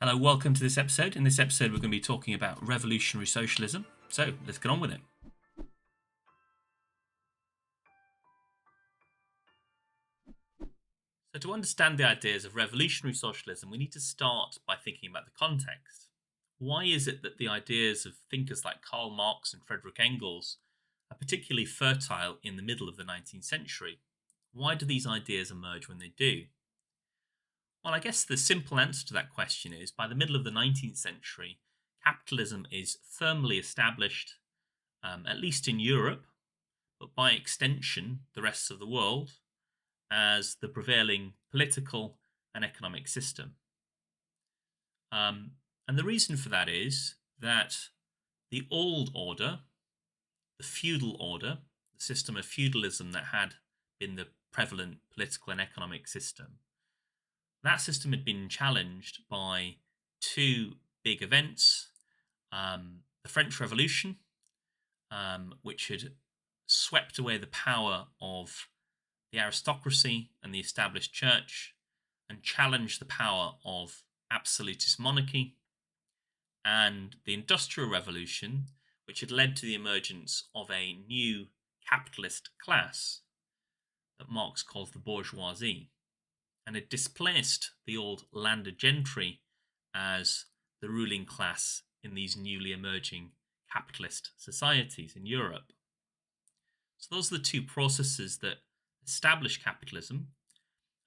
Hello, welcome to this episode. In this episode, we're going to be talking about revolutionary socialism. So let's get on with it. So, to understand the ideas of revolutionary socialism, we need to start by thinking about the context. Why is it that the ideas of thinkers like Karl Marx and Friedrich Engels are particularly fertile in the middle of the 19th century? Why do these ideas emerge when they do? Well, I guess the simple answer to that question is by the middle of the 19th century, capitalism is firmly established, at least in Europe, but by extension, the rest of the world, as the prevailing political and economic system. And the reason for that is that the old order, the feudal order, the system of feudalism that had been the prevalent political and economic system, that system had been challenged by two big events. The French Revolution, which had swept away the power of the aristocracy and the established church and challenged the power of absolutist monarchy, and the Industrial Revolution, which had led to the emergence of a new capitalist class that Marx calls the bourgeoisie, and had displaced the old landed gentry as the ruling class in these newly emerging capitalist societies in Europe. So those are the two processes that establish capitalism,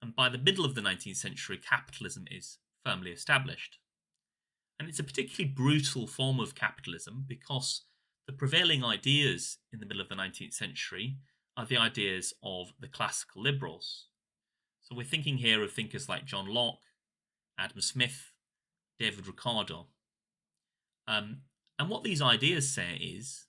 and by the middle of the 19th century, capitalism is firmly established. And it's a particularly brutal form of capitalism because the prevailing ideas in the middle of the 19th century are the ideas of the classical liberals. So we're thinking here of thinkers like John Locke, Adam Smith, David Ricardo. And what these ideas say is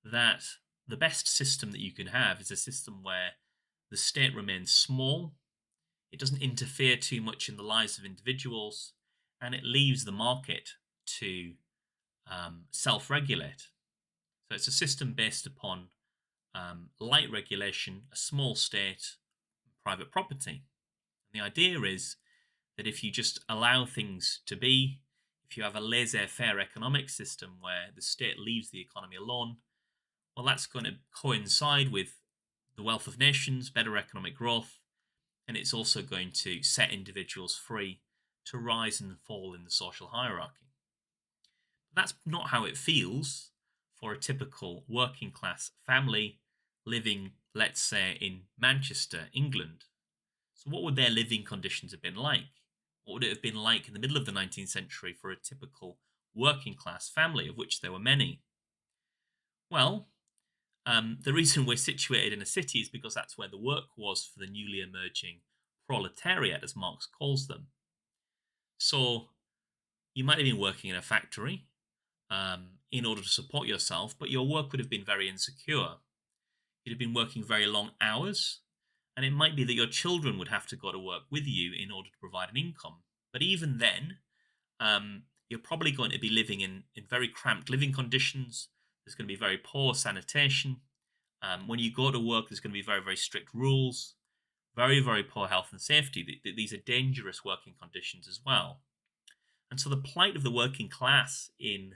that the best system that you can have is a system where the state remains small, it doesn't interfere too much in the lives of individuals, and it leaves the market to self-regulate. So it's a system based upon light regulation, a small state, private property. And the idea is that if you just allow things to be, if you have a laissez-faire economic system where the state leaves the economy alone, well, that's going to coincide with the wealth of nations, better economic growth, and it's also going to set individuals free to rise and fall in the social hierarchy. But that's not how it feels for a typical working class family living, let's say, in Manchester, England. So what would their living conditions have been like? What would it have been like in the middle of the 19th century for a typical working class family, of which there were many? Well, the reason we're situated in a city is because that's where the work was for the newly emerging proletariat, as Marx calls them. So you might have been working in a factory in order to support yourself, but your work would have been very insecure. You'd have been working very long hours, and it might be that your children would have to go to work with you in order to provide an income. But even then, you're probably going to be living in very cramped living conditions. There's going to be very poor sanitation. When you go to work, there's going to be very, very strict rules, very, very poor health and safety. These are dangerous working conditions as well. And so the plight of the working class in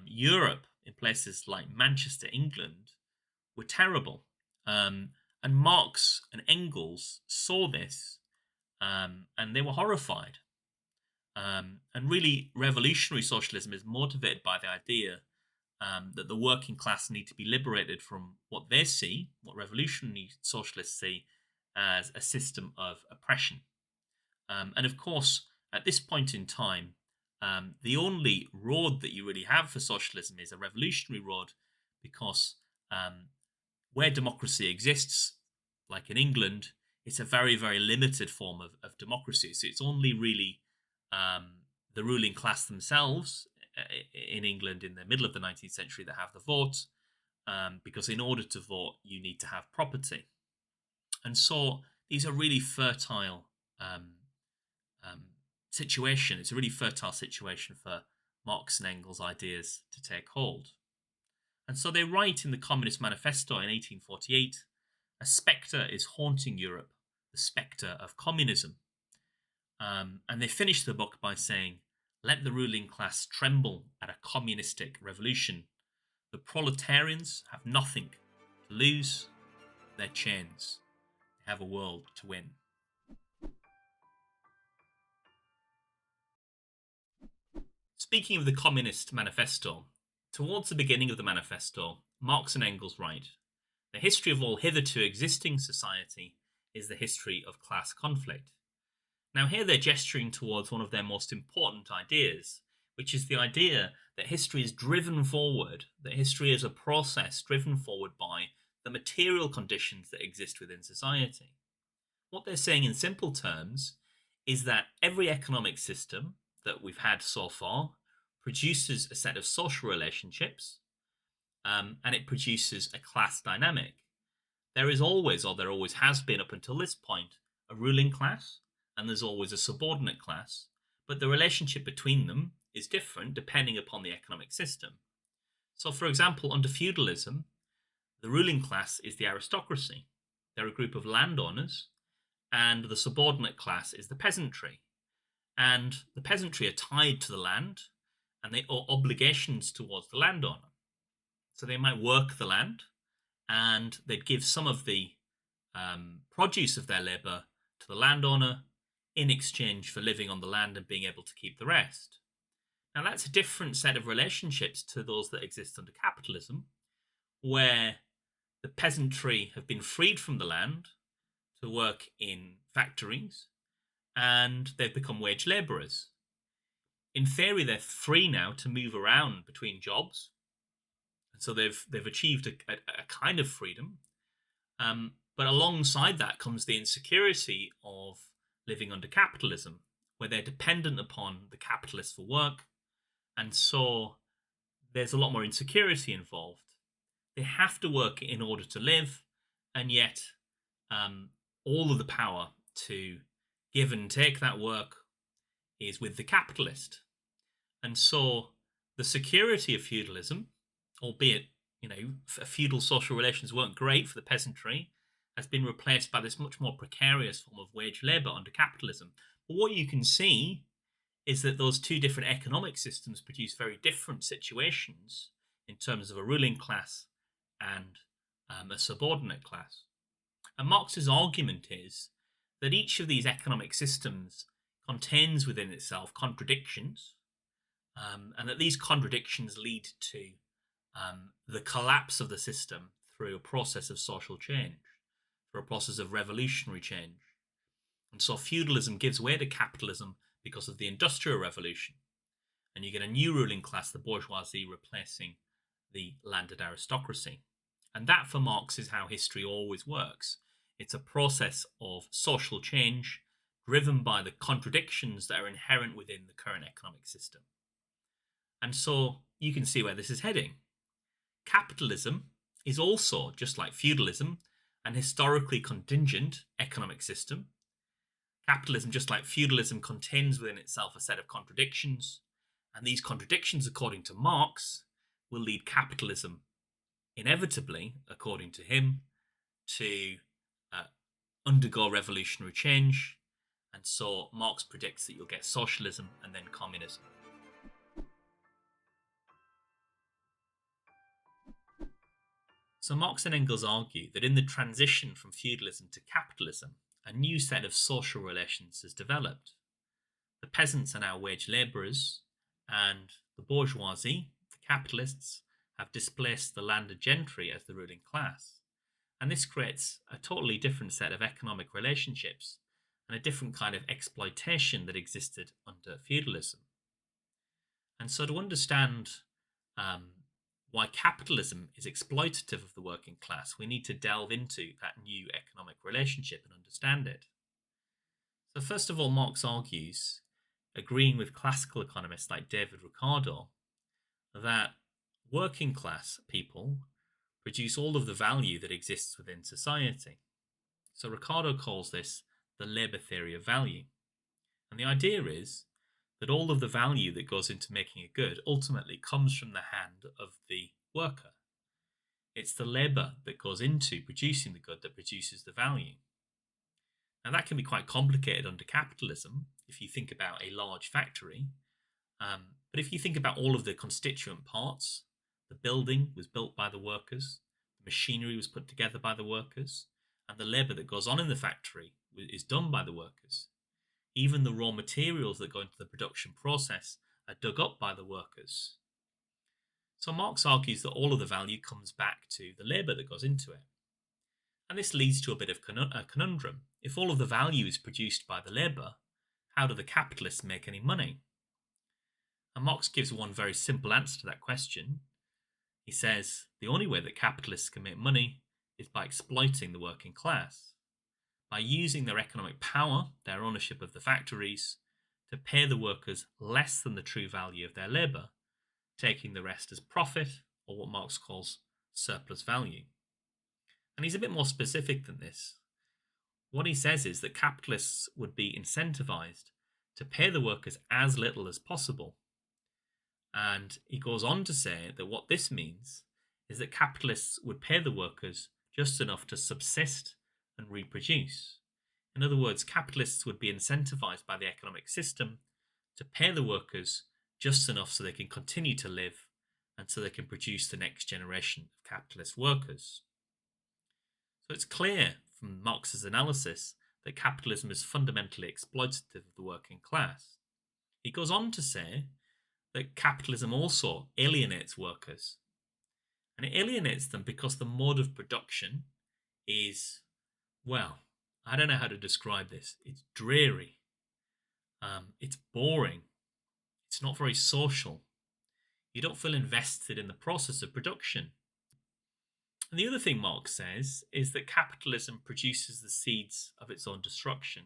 Europe, in places like Manchester, England, were terrible. And Marx and Engels saw this, and they were horrified. And really, revolutionary socialism is motivated by the idea that the working class need to be liberated from what they see, what revolutionary socialists see, as a system of oppression. And of course, at this point in time, the only road that you really have for socialism is a revolutionary road because where democracy exists, like in England, it's a very, very limited form of democracy. So it's only really the ruling class themselves in England in the middle of the 19th century that have the vote, because in order to vote, you need to have property. And so these are really fertile situation. It's a really fertile situation for Marx and Engels' ideas to take hold. And so they write in the Communist Manifesto in 1848, a spectre is haunting Europe, the spectre of communism. And they finish the book by saying, Let the ruling class tremble at a communistic revolution. The proletarians have nothing to lose, their chains. They have a world to win. Speaking of the Communist Manifesto, towards the beginning of the manifesto, Marx and Engels write, "The history of all hitherto existing society is the history of class conflict." Now, here they're gesturing towards one of their most important ideas, which is the idea that history is driven forward, that history is a process driven forward by the material conditions that exist within society. What they're saying in simple terms is that every economic system that we've had so far produces a set of social relationships, and it produces a class dynamic. There is always, or there always has been up until this point, a ruling class, and there's always a subordinate class, but the relationship between them is different depending upon the economic system. So, for example, under feudalism, the ruling class is the aristocracy. They're a group of landowners, and the subordinate class is the peasantry. And the peasantry are tied to the land, and they owe obligations towards the landowner. So they might work the land, and they'd give some of the produce of their labour to the landowner in exchange for living on the land and being able to keep the rest. Now, that's a different set of relationships to those that exist under capitalism, where the peasantry have been freed from the land to work in factories, and they've become wage labourers. In theory, they're free now to move around between jobs, and so they've achieved a kind of freedom. But alongside that comes the insecurity of living under capitalism, where they're dependent upon the capitalists for work, and so there's a lot more insecurity involved. They have to work in order to live, and yet all of the power to give and take that work is with the capitalist. And so the security of feudalism, albeit feudal social relations weren't great for the peasantry, has been replaced by this much more precarious form of wage labour under capitalism. But what you can see is that those two different economic systems produce very different situations in terms of a ruling class and a subordinate class. And Marx's argument is that each of these economic systems contains within itself contradictions, and that these contradictions lead to the collapse of the system through a process of social change, through a process of revolutionary change. And so feudalism gives way to capitalism because of the Industrial Revolution. And you get a new ruling class, the bourgeoisie, replacing the landed aristocracy. And that, for Marx, is how history always works. It's a process of social change driven by the contradictions that are inherent within the current economic system. And so you can see where this is heading. Capitalism is also, just like feudalism, an historically contingent economic system. Capitalism, just like feudalism, contains within itself a set of contradictions, and these contradictions, according to Marx, will lead capitalism inevitably, according to him, to undergo revolutionary change. And so Marx predicts that you'll get socialism and then communism. So Marx and Engels argue that in the transition from feudalism to capitalism, a new set of social relations has developed. The peasants are now wage labourers, and the bourgeoisie, the capitalists, have displaced the landed gentry as the ruling class. And this creates a totally different set of economic relationships and a different kind of exploitation that existed under feudalism. And so to understand why capitalism is exploitative of the working class, we need to delve into that new economic relationship and understand it. So first of all, Marx argues, agreeing with classical economists like David Ricardo, that working class people produce all of the value that exists within society. So Ricardo calls this the labour theory of value. And the idea is that all of the value that goes into making a good ultimately comes from the hand of the worker. It's the labour that goes into producing the good that produces the value. Now that can be quite complicated under capitalism. If you think about a large factory, But if you think about all of the constituent parts, the building was built by the workers, the machinery was put together by the workers, and the labour that goes on in the factory is done by the workers. Even the raw materials that go into the production process are dug up by the workers. So Marx argues that all of the value comes back to the labour that goes into it. And this leads to a bit of a conundrum. If all of the value is produced by the labour, how do the capitalists make any money? And Marx gives one very simple answer to that question. He says the only way that capitalists can make money is by exploiting the working class, by using their economic power, their ownership of the factories, to pay the workers less than the true value of their labour, taking the rest as profit, or what Marx calls surplus value. And he's a bit more specific than this. What he says is that capitalists would be incentivized to pay the workers as little as possible. And he goes on to say that what this means is that capitalists would pay the workers just enough to subsist and reproduce. In other words, capitalists would be incentivized by the economic system to pay the workers just enough so they can continue to live and so they can produce the next generation of capitalist workers. So it's clear from Marx's analysis that capitalism is fundamentally exploitative of the working class. He goes on to say that capitalism also alienates workers. And it alienates them because the mode of production is, well, I don't know how to describe this. It's dreary. It's boring. It's not very social. You don't feel invested in the process of production. And the other thing Marx says is that capitalism produces the seeds of its own destruction.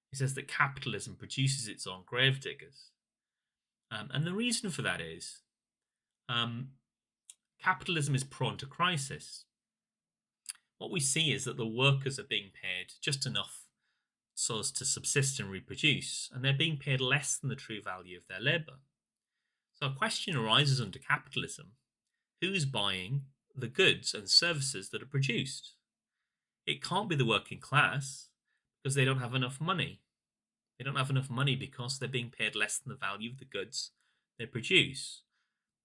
He says that capitalism produces its own gravediggers. And the reason for that is capitalism is prone to crisis. What we see is that the workers are being paid just enough so as to subsist and reproduce, and they're being paid less than the true value of their labour. So a question arises under capitalism: who's buying the goods and services that are produced? It can't be the working class because they don't have enough money. They don't have enough money because they're being paid less than the value of the goods they produce.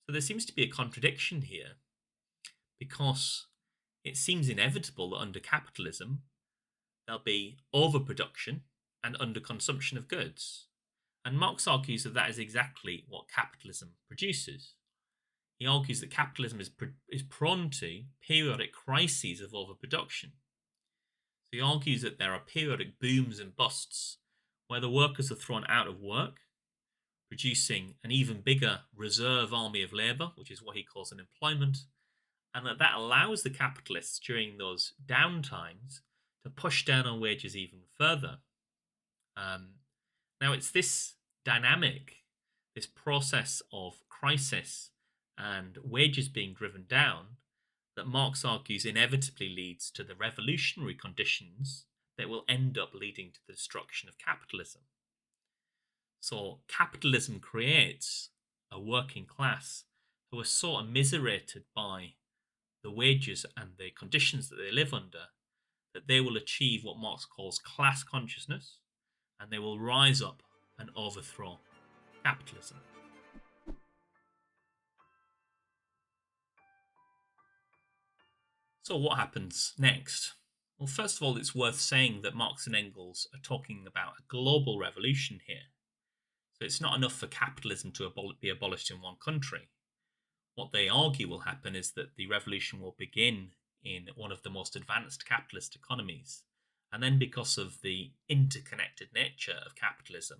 So there seems to be a contradiction here because it seems inevitable that under capitalism there'll be overproduction and underconsumption of goods. And Marx argues that that is exactly what capitalism produces. He argues that capitalism is prone to periodic crises of overproduction. So he argues that there are periodic booms and busts where the workers are thrown out of work, producing an even bigger reserve army of labour, which is what he calls unemployment, and that allows the capitalists during those down times to push down on wages even further. Now, it's this dynamic, this process of crisis and wages being driven down, that Marx argues inevitably leads to the revolutionary conditions that will end up leading to the destruction of capitalism. So capitalism creates a working class who are so immiserated by the wages and the conditions that they live under that they will achieve what Marx calls class consciousness, and they will rise up and overthrow capitalism. So what happens next? Well, first of all, it's worth saying that Marx and Engels are talking about a global revolution here. So it's not enough for capitalism to be abolished in one country. What they argue will happen is that the revolution will begin in one of the most advanced capitalist economies. And then because of the interconnected nature of capitalism,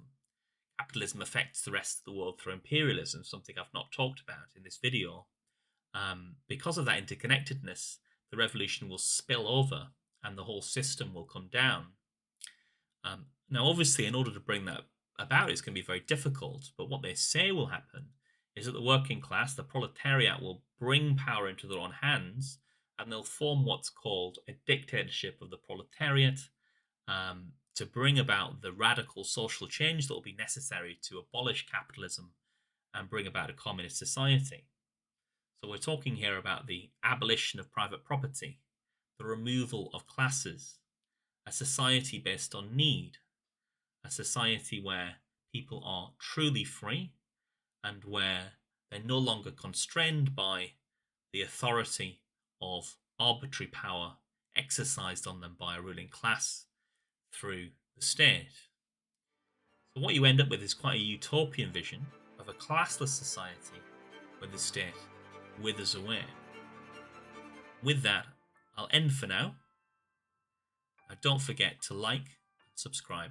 capitalism affects the rest of the world through imperialism, something I've not talked about in this video. Because of that interconnectedness, the revolution will spill over and the whole system will come down. Now, obviously, in order to bring that about, it's going to be very difficult. But what they say will happen is that the working class, the proletariat, will bring power into their own hands, and they'll form what's called a dictatorship of the proletariat to bring about the radical social change that will be necessary to abolish capitalism and bring about a communist society. So we're talking here about the abolition of private property, the removal of classes, a society based on need, a society where people are truly free and where they're no longer constrained by the authority of arbitrary power exercised on them by a ruling class through the state. So what you end up with is quite a utopian vision of a classless society where the state withers away. With that, I'll end for now. Now don't forget to like and subscribe.